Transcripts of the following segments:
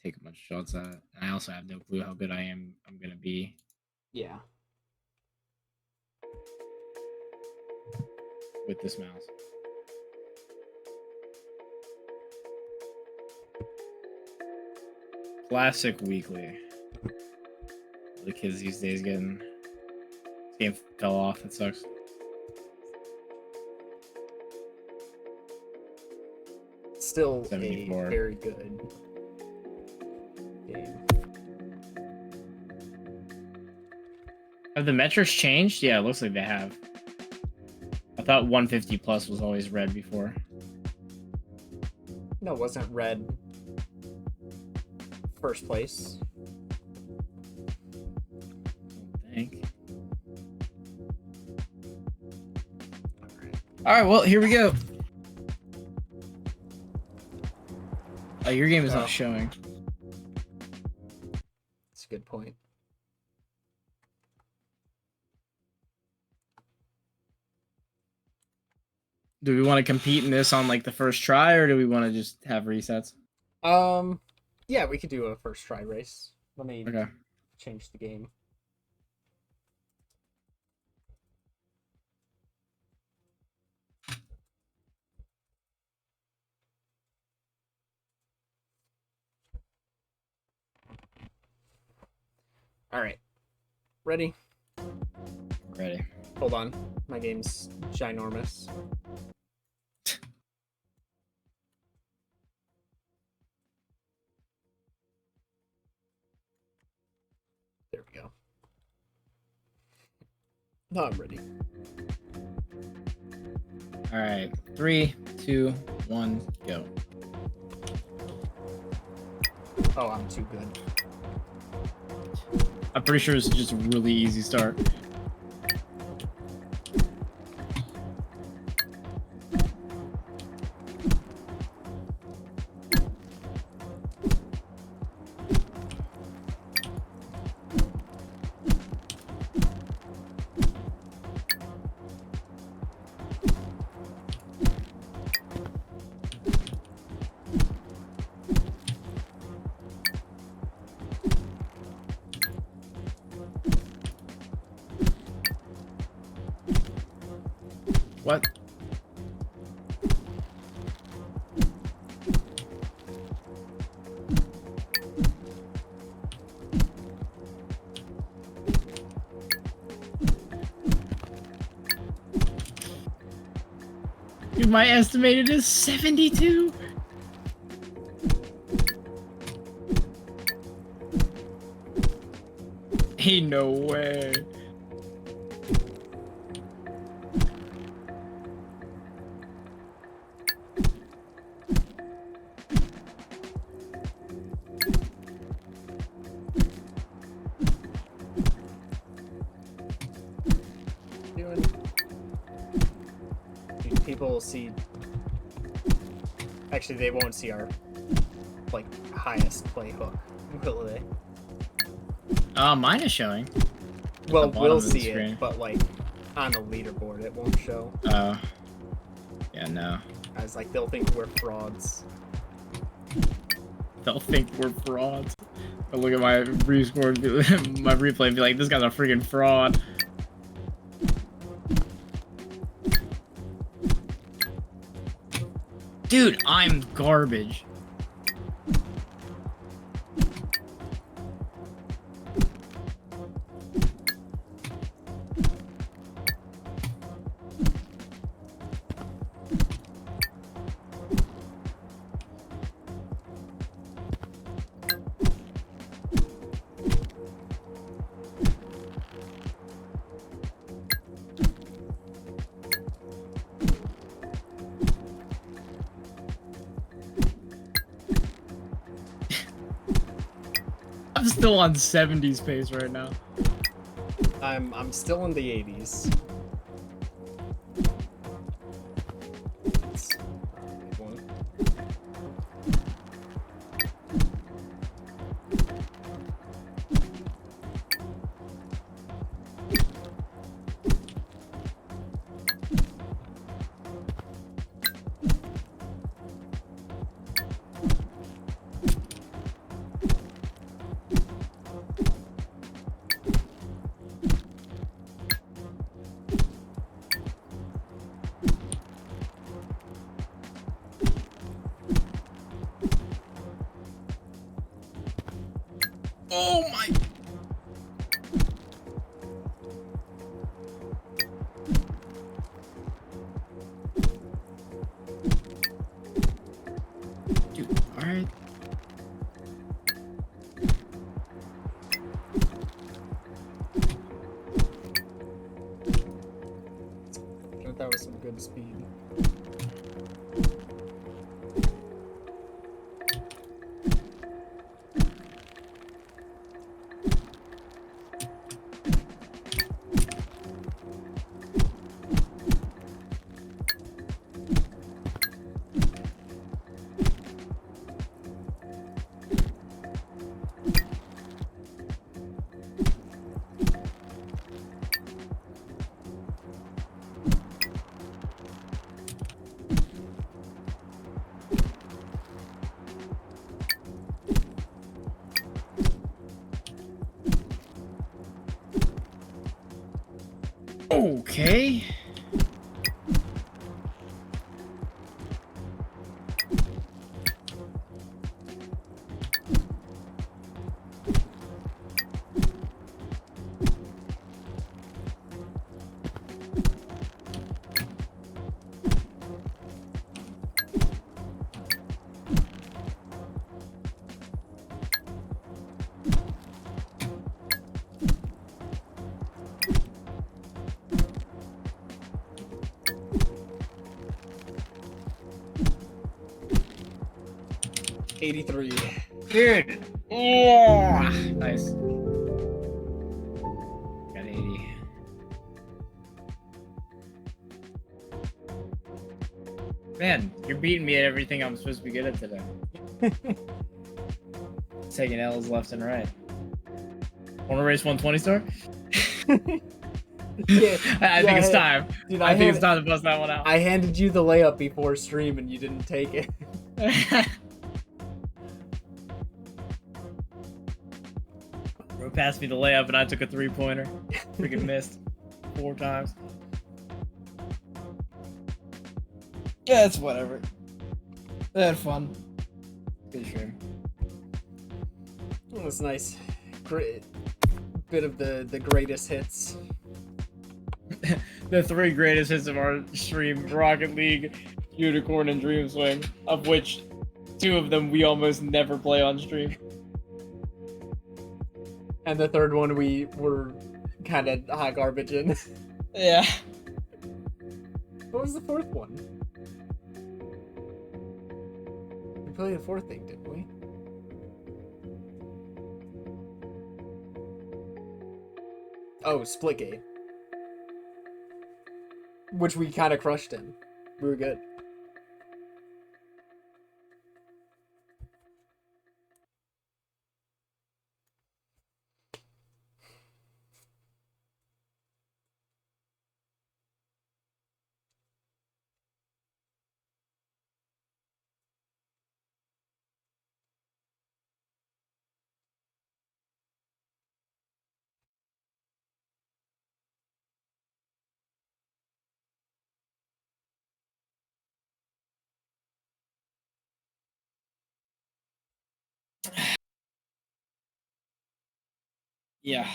take a bunch of shots at. And I also have no clue how good I'm gonna be. Yeah. With this mouse. Classic Weekly. The kids these days getting this game fell off. It sucks. Still 74. a very good game. Have the metrics changed? Yeah, it looks like they have. I thought 150 plus was always red before. No, it wasn't red. First place. I think. All right, well, here we go. Oh, your game is not showing. That's a good point. Do we want to compete in this on like the first try, or do we want to just have resets? Yeah, we could do a first try race. Let me change the game. All right. Ready? Ready. Hold on. My game's ginormous. There we go. Now I'm ready. All right. 3, 2, 1, go. Oh, I'm too good. I'm pretty sure it's just a really easy start. What? Dude, my estimated is 72. Ain't no way. People will see. Actually, they won't see our like highest play hook, will they? Mine is showing. Well, we'll see it, but like on the leaderboard, it won't show. Oh. Yeah, no. I was like, they'll think we're frauds. They'll think we're frauds. I'll look at my rescore, my replay, and be like, this guy's a freaking fraud. Dude, I'm garbage. I'm still on 70s pace right now. I'm still in the 80s. Oh my. Dude, alright. That was some good speed. Okay. '83. Dude. Oh, nice. Got 80. Man, you're beating me at everything I'm supposed to be good at today. Taking L's left and right. Want to race 120 star? Yeah, I think it's time. Dude, I think it's time to bust that one out. I handed you the layup before stream and you didn't take it. Bro passed me the layup and I took a 3-pointer. Freaking missed 4 times. Yeah, it's whatever. They had fun. Good stream. It was nice. Great bit of the greatest hits. The 3 greatest hits of our stream: Rocket League, Unicorn, and Dream Swing, of which 2 of them we almost never play on stream. And the third one we were kind of hot garbage in. Yeah. What was the fourth one? We played the fourth thing, didn't we? Oh, Splitgate. Which we kind of crushed in. We were good. Yeah.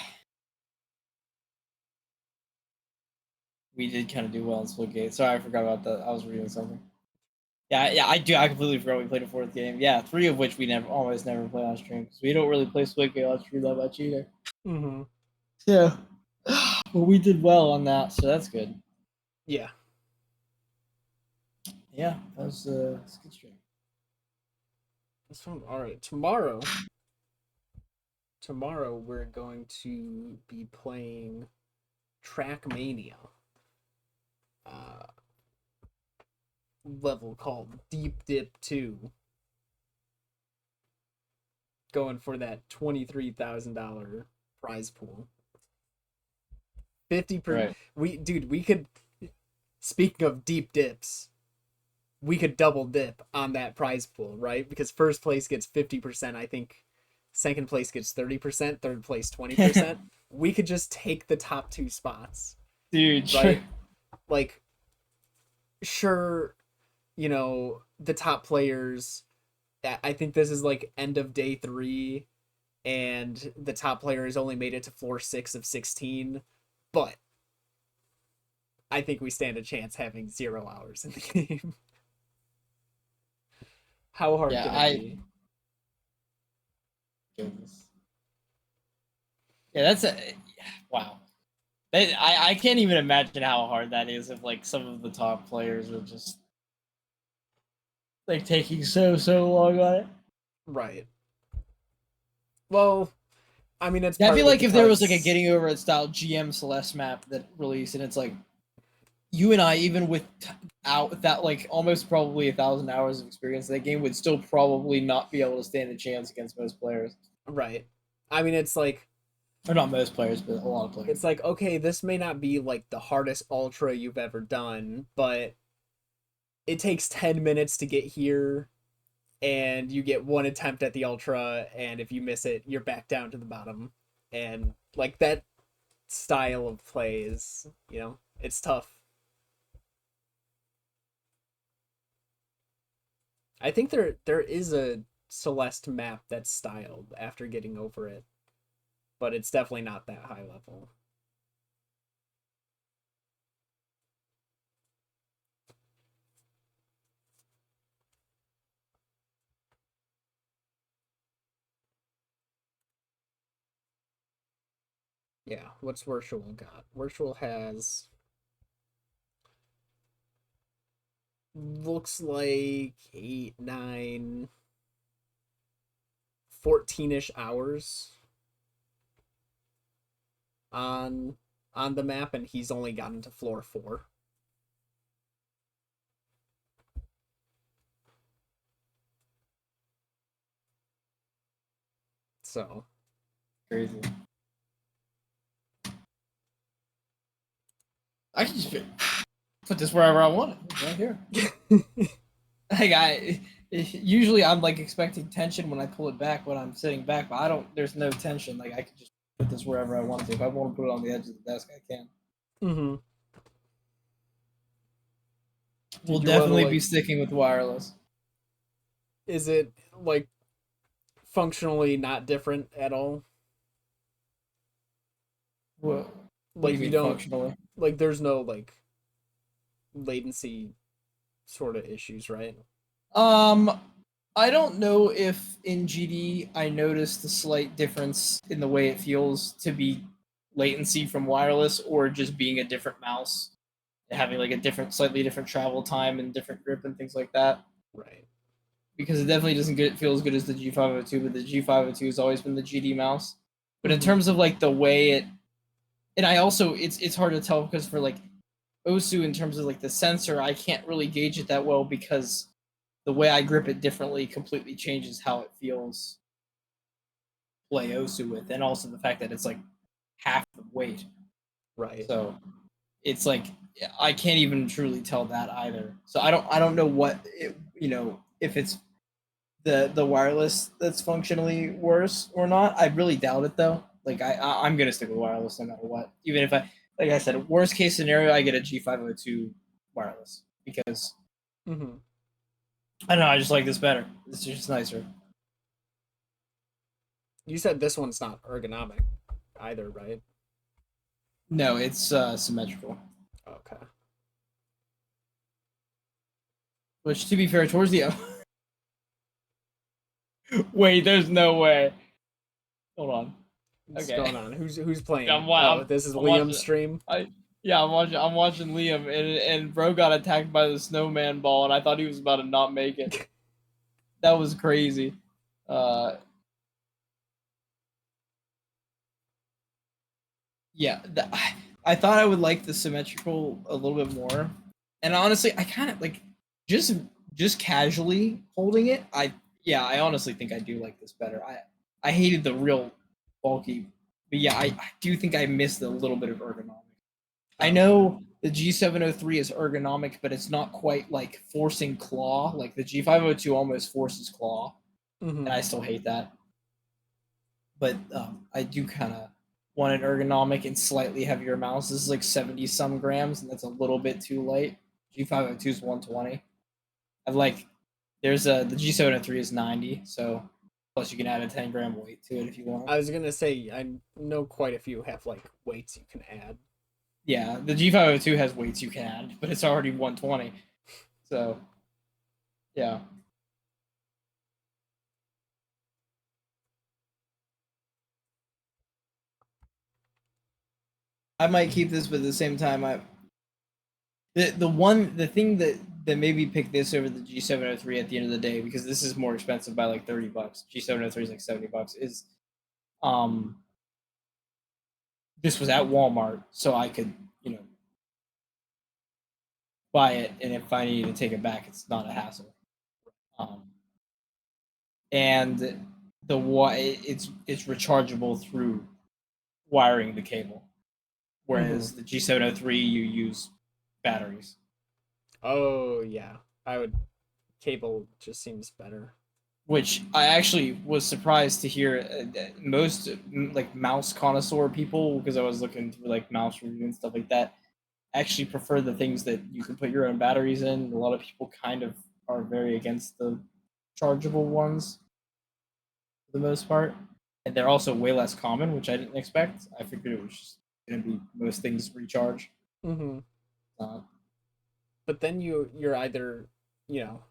We did kind of do well in Splitgate. Sorry, I forgot about that. I was reading something. Yeah, I do. I completely forgot we played a 4th game. Yeah, 3 of which we almost never play on stream because we don't really play Splitgate on stream that much either. Mm-hmm. Yeah, but we did well on that, so that's good. Yeah. Yeah, that was a good stream. That's fun. All right, tomorrow we're going to be playing Trackmania. Level called Deep Dip 2. Going for that $23,000 prize pool. 50%. Right. We could. Speaking of deep dips, we could double dip on that prize pool, right? Because first place gets 50%. I think second place gets 30%. Third place 20%. We could just take the top 2 spots, dude. Right? Like, sure, you know, the top players. I think this is like end of day 3, and the top player has only made it to floor 6 of 16, but I think we stand a chance having 0 hours in the game. How hard can it be? Goodness. Yeah, that's a wow. I can't even imagine how hard that is if like some of the top players are just like taking so long on it. Right. Well, I mean, it's Yeah, I feel partly like if there was like a because getting over it style GM Celeste map that released, and it's like you and I, even with out that like almost probably 1,000 hours of experience, that game would still probably not be able to stand a chance against most players. right. I mean, it's like Or not most players, but a lot of players. it's like okay, this may not be like the hardest ultra you've ever done, but it takes 10 minutes to get here and you get one attempt at the ultra, and if you miss it you're back down to the bottom, and like that style of play is, it's tough. I think there is a Celeste map that's styled after getting over it, but it's definitely not that high level. Yeah, what's Virtual got? Virtual has looks like 8, 9, 14-ish hours on the map, and he's only gotten to floor 4. So Crazy. I can just put this wherever I want it, right here. Like usually I'm like expecting tension when I pull it back when I'm sitting back, but I don't. There's no tension. Like I can just put this wherever I want to. If I want to put it on the edge of the desk, I can. mm-hmm. We'll you wanna, definitely like, be sticking with wireless. is it like functionally not different at all? What do Like you you mean don't, functionally? like there's no like latency sort of issues, right? Um, I don't know if in GD I noticed a slight difference in the way it feels to be latency from wireless or just being a different mouse, having like a different, slightly different travel time and different grip and things like that. Right. Because it definitely doesn't feel as good as the G502, but the G502 has always been the GD mouse. But in Mm-hmm. terms of like the way it, and I also it's hard to tell because for like Osu in terms of like the sensor, I can't really gauge it that well because the way I grip it differently completely changes how it feels play Osu with, and also the fact that it's like half the weight. Right. So it's like I can't even truly tell that either. So I don't know what it, if it's the wireless that's functionally worse or not. I really doubt it though. Like I'm gonna stick with wireless no matter what. Even if I, like I said, worst case scenario, I get a G502 wireless because Mm-hmm. I don't know. I just like this better. It's just nicer. You said this one's not ergonomic either, right? No, it's symmetrical. Okay. Which, to be fair, towards the wait, there's no way. Hold on. What's Okay. going on? Who's playing? I'm, Oh, I'm, this is I'm Liam's watching. stream. I'm watching Liam, and bro got attacked by the snowman ball, and I thought he was about to not make it. That was crazy. Yeah, I thought I would like the symmetrical a little bit more, and honestly, I kind of like just casually holding it. I honestly think I do like this better. I hated the real bulky, but yeah, I do think I missed a little bit of ergonomics. I know the G703 is ergonomic, but it's not quite like forcing claw. Like the G502 almost forces claw, Mm-hmm. and I still hate that. But I do kind of want an ergonomic and slightly heavier mouse. This is like 70 some grams, and that's a little bit too light. G502 is 120. I've like, the G703 is 90, so Plus, you can add a 10-gram weight to it if you want. I was gonna say I know quite a few have like weights you can add. Yeah, the G502 has weights you can add, but it's already 120. So, yeah. I might keep this, but at the same time, the thing that made me pick this over the G703 at the end of the day, because this is more expensive by like $30. G703 is like $70. Is um this was at Walmart, so I could buy it, and if I need to take it back, it's not a hassle. Um, and it's rechargeable through wiring the cable, whereas the G703 you use batteries. Oh yeah, I would. Cable just seems better. Which I actually was surprised to hear most like mouse connoisseur people, because I was looking through like mouse review and stuff like that, actually prefer the things that you can put your own batteries in. A lot of people kind of are very against the chargeable ones for the most part, and they're also way less common, which I didn't expect. I figured it was just going to be most things recharge. Mm-hmm. Uh, But then you're either, you know,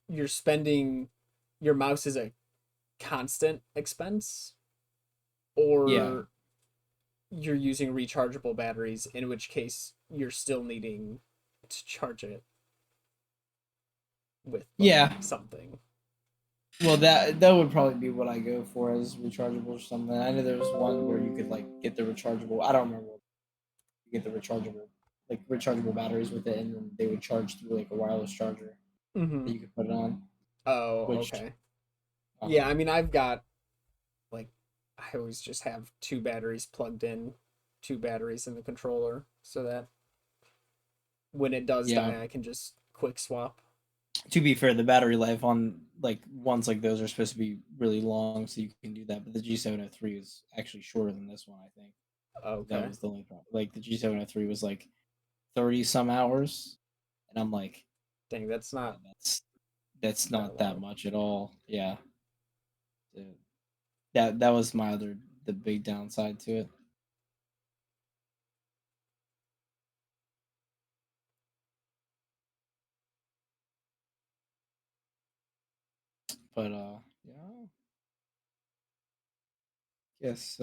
you're spending your mouse is a constant expense, yeah, or you're using rechargeable batteries, in which case you're still needing to charge it with like, yeah. something. Well, that would probably be what I go for as rechargeable or something. I know there was one where you could like get the rechargeable. I don't remember. You get the rechargeable batteries with it, and then they would charge through like a wireless charger Mm-hmm. that you could put it on. Oh, Which, okay. Yeah, um, I mean, I've got like I always just have two batteries plugged in, two batteries in the controller, so that when it does yeah. die, I can just quick swap. To be fair, the battery life on like ones like those are supposed to be really long, so you can do that. But the G703 is actually shorter than this one, I think. That Okay. was the only problem. Like the G703 was like 30 some hours, and I'm like, Dang, that's yeah, not that's that not that long. much at all. Yeah, so that was the big downside to it. But yeah, guess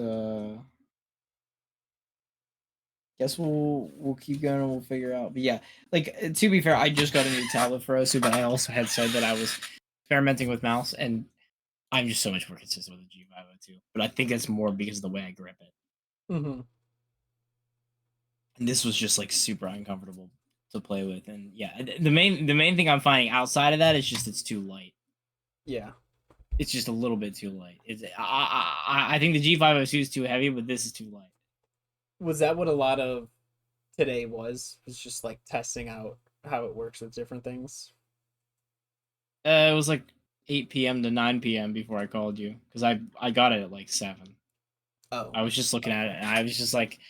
guess we'll keep going and we'll figure out. But yeah, like to be fair, I just got a new tablet for Osu, but I also had said that I was experimenting with mouse, and I'm just so much more consistent with the G502. But I think it's more because of the way I grip it. Mm-hmm. And this was just like super uncomfortable to play with. And yeah, the main thing I'm finding outside of that is just it's too light. Yeah. It's just a little bit too light. I think the G502 is too heavy, but this is too light. Was that what a lot of today was? Was just like testing out how it works with different things? It was like 8 p.m. to 9 p.m. before I called you, because I got it at like 7. Oh. I was just looking at it, Okay. and I was just like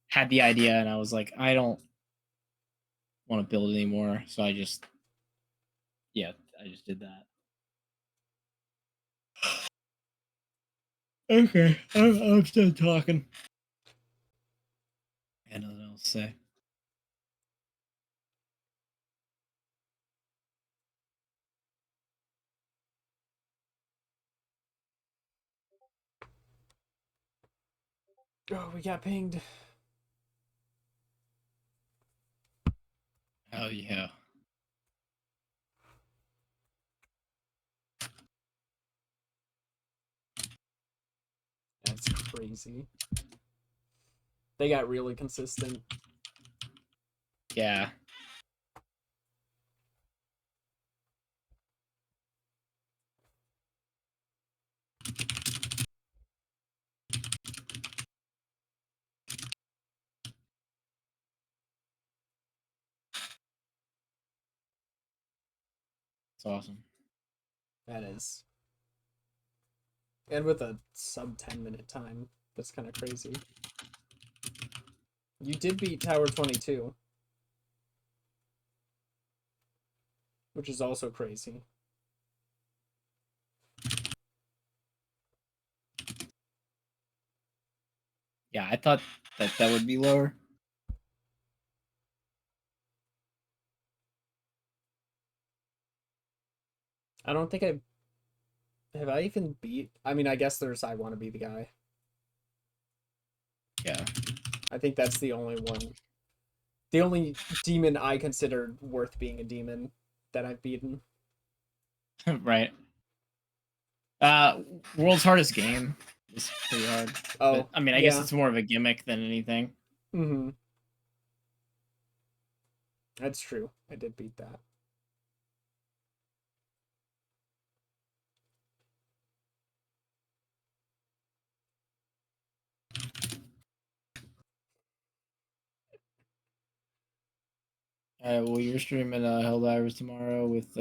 had the idea, and I was like, I don't want to build anymore, so I just did that. Okay, I'm still talking. I had nothing else to say. Oh, we got pinged. Oh yeah. That's crazy. They got really consistent. Yeah. It's awesome. That is. And with a sub 10-minute time. That's kind of crazy. You did beat Tower 22, which is also crazy. Yeah, I thought that would be lower. I don't think I even beat. I mean, I guess there's I want to be the guy. Yeah. I think that's the only one. The only demon I considered worth being a demon that I've beaten. Right. World's hardest game is pretty hard. Oh, But I mean, I guess yeah. it's more of a gimmick than anything. Mm-hmm. That's true. I did beat that. Well, you're streaming Helldivers tomorrow with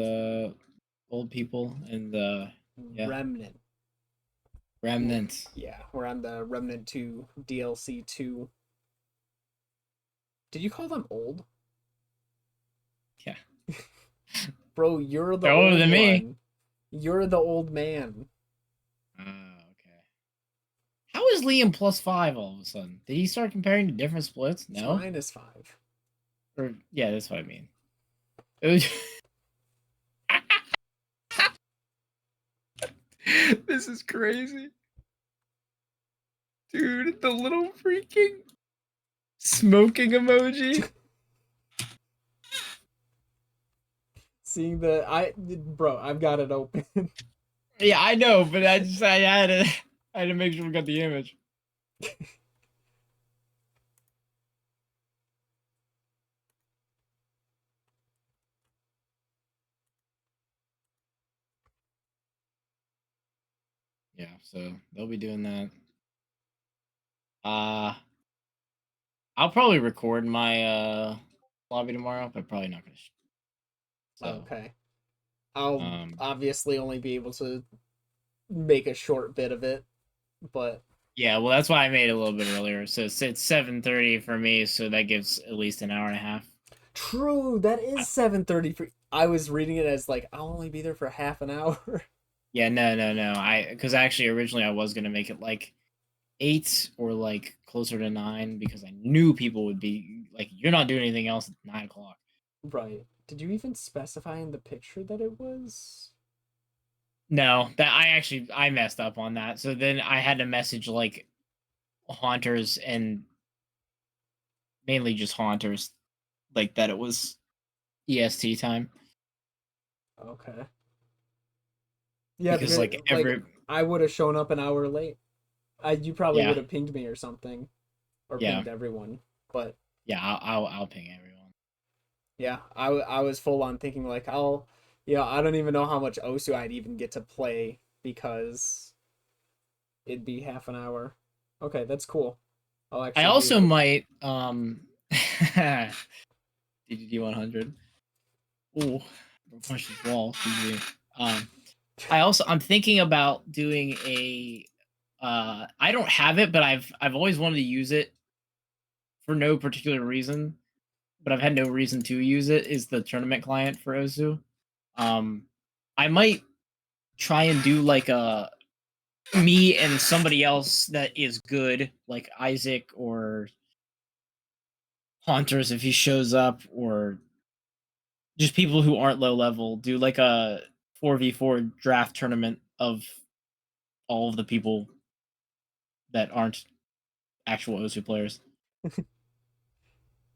old people and yeah, Remnant. Remnant. Yeah, we're on the Remnant 2 DLC 2. Did you call them old? Yeah. Bro, you're the They're older old than me. one. You're the old man. Okay. How is Liam +5 all of a sudden? Did he start comparing to different splits? It's No. -5. Or yeah, that's what I mean. It was. This is crazy. Dude, the little freaking smoking emoji. Seeing bro, I've got it open. Yeah, I know, but I had to make sure we got the image. Yeah, so they'll be doing that. I'll probably record my lobby tomorrow, but probably not gonna. So Okay. I'll um obviously only be able to make a short bit of it, but yeah, well that's why I made it a little bit earlier. So it's 7:30 for me, so that gives at least an hour and a half. true, that is 7:30 for I was reading it as like I'll only be there for half an hour. Yeah, no. Because actually originally I was gonna make it like 8 or like closer to 9 because I knew people would be like, you're not doing anything else at 9 o'clock. Right. Did you even specify in the picture that it was? No, that I messed up on that. So then I had to message like haunters and mainly just haunters, like that it was EST time. Okay. Yeah, Because because like like I would have shown up an hour late. You probably yeah, would have pinged me or something, or yeah, pinged everyone. But yeah, I'll ping everyone. yeah, I was full on thinking like I don't even know how much Osu I'd even get to play because it'd be half an hour. Okay, that's cool. I'll I actually do also that. might DDD 100. Ooh, push this wall. Excuse me. I'm thinking about doing a I don't have it, but I've always wanted to use it for no particular reason, but I've had no reason to use it, is the tournament client for Osu. Um I might try and do like a me and somebody else that is good, like Isaac or Haunters if he shows up, or just people who aren't low level, do like a 4v4 draft tournament of all of the people that aren't actual Osu players.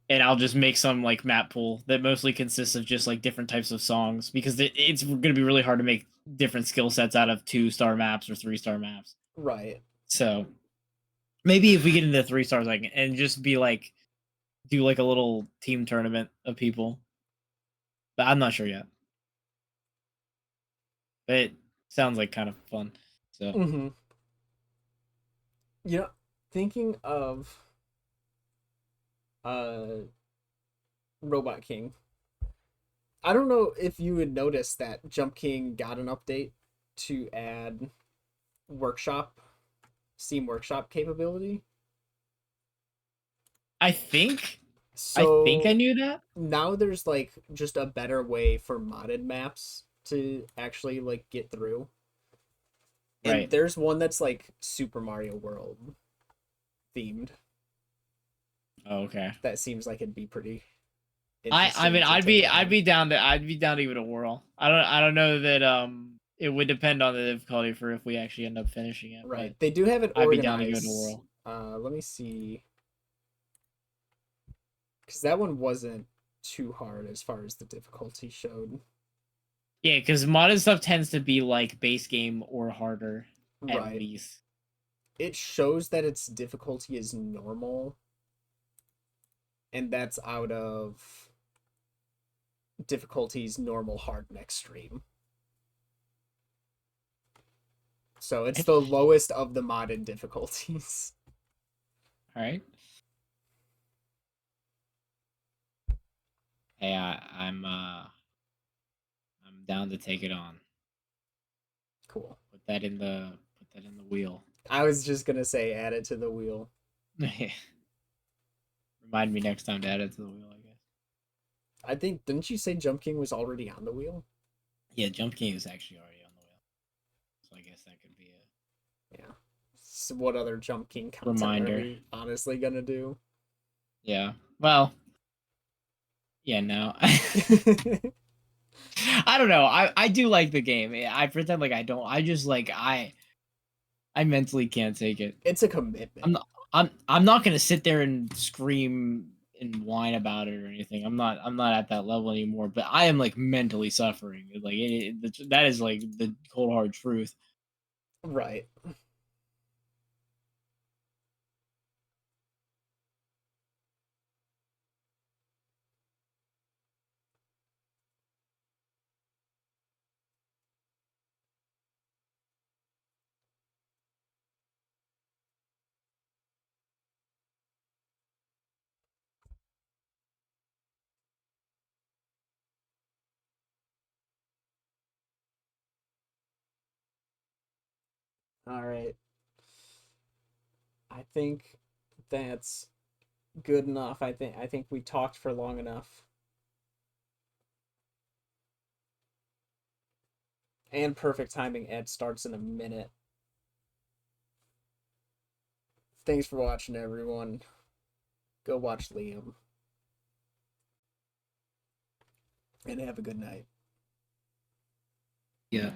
And I'll just make some like map pool that mostly consists of just like different types of songs, because it's going to be really hard to make different skill sets out of 2-star maps or 3-star maps. Right. So maybe if we get into 3 stars, I can, and just be like, do like a little team tournament of people. But I'm not sure yet. But it sounds like kind of fun. So Mm-hmm. You know, thinking of uh Robot King. I don't know if you would notice that Jump King got an update to add workshop, Steam Workshop capability. I think I So knew that. now there's like just a better way for modded maps to actually like get through. And Right. there's one that's like Super Mario World, themed. Oh, okay. That seems like it'd be pretty. I mean interesting to I'd take be on. I'd be down to give it a whirl. I don't know that it would depend on the difficulty for if we actually end up finishing it, but Right. They do have it I'd be down to give it a organized. whirl. Let me see. Because that one wasn't too hard as far as the difficulty showed. Yeah, because modded stuff tends to be like base game or harder at Right. least. It shows that its difficulty is normal. And that's out of difficulties normal, hard, and extreme. So it's the lowest of the modded difficulties. All right. Hey, I'm down to take it on. Cool. Put that in the wheel. I was just gonna say add it to the wheel. Remind me next time to add it to the wheel, I guess. I think didn't you say Jump King was already on the wheel? Yeah, Jump King is actually already on the wheel. So I guess that could be a Yeah. So what other Jump King content reminder. are we honestly gonna do? Yeah. Well. Yeah, no. I don't know. I do like the game. I pretend like I don't. I just like I mentally can't take it. It's a commitment. I'm not gonna sit there and scream and whine about it or anything. I'm not at that level anymore. But I am like mentally suffering. Like that is like the cold hard truth. Right. All right. I think that's good enough. I think we talked for long enough. And perfect timing. Ed starts in a minute. Thanks for watching, everyone. Go watch Liam. And have a good night. Yeah.